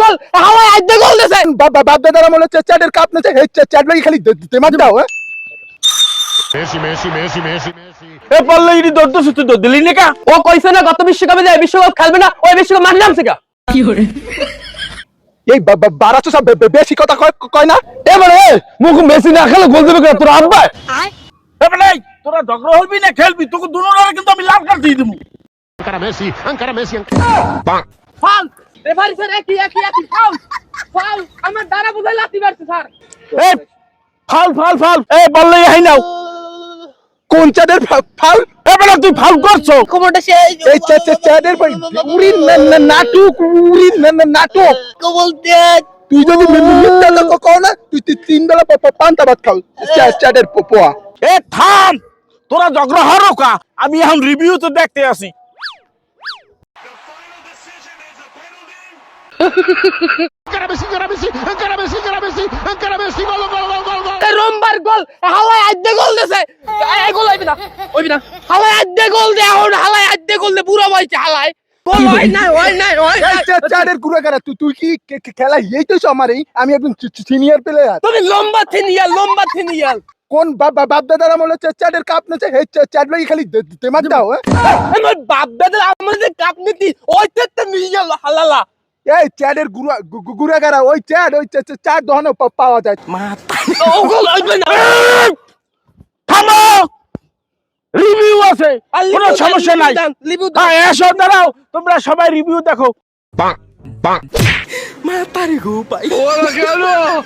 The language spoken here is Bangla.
গোল হাওয়ায় আইতে গোল দিছে বাপ দাদার আমলে চ্যাটের কাপ নেছে এই চ্যাট লাগি খালি তেমার দাও Messi. এ পারলে ইনি দর্দ সুতো দর্দ দিলি না কা ও কইছে না গত বিশ্বকাপে যায় বিশ্বকাপ খেলবে না ওই বিশ্বকাপ মার নামছে কা এই বারাচো সব বেশি কথা কয় না এবারে মুখ মেসি না খেলে গোল দেবে তোর আব্বা এবারে তোরা ঝগড়া হবি না খেলবি তোকে দুনোরে কিন্তু আমি লাল কার্ড দিয়ে দেবো Encara Messi. Foul referee sir একই ফাউল ফাউল আমার দ্বারা বুঝাই লাতি মারছে স্যার এ ফাল এ বললে আই নাও কোন চ্যাটের ফাউল এবারে তুই ফাল করছো কোমরটা সে এই চ্যাটের উড়ি নাটক উড়ি নাটক বলতে তুই যদি মিথ্যা কথা কও না তুই তিন বেলা পান্তা ভাত খাও চ্যাটের পোয়া এ থাম তোরা ঝগড়া হরো কা আমি এখন রিভিউ তো দেখতে আসি Encara Messi. Gol. রোমবার গোল হাওয়ায় আইতে গোল দিছে এই গোল হইবে না হাওয়ায় আইতে গোল দে এখন হাওয়ায় আইতে গোল দে পুরো বইছে হাওয়ায় গোল হয় না চ্যাটের গুড়াগাড়া তুই কি খেলা এই তো আমারই আমি একদম সিনিয়র প্লেয়ার তুমি লম্বা থিনিয়াল কোন বাপ দাদার আমলে চ্যাটের কাপ নেছে এই চ্যাট লাগি খালি তেমার দাও আমার বাপ দাদা আমাদের কাপ নীতি ওইতে তো মিল গেল হালালা এই চ্যাটের গুড়াগাড়া ওই চ্যাট দহনে পাওয়া যায় ও গোল হইবে না থামো রিভিউ আছে কোনো সমস্যা নাই লিবু হ্যাঁ এসো দাঁড়াও তোমরা সবাই রিভিউ দেখো মা তারি গো পাই Hola, Carlos.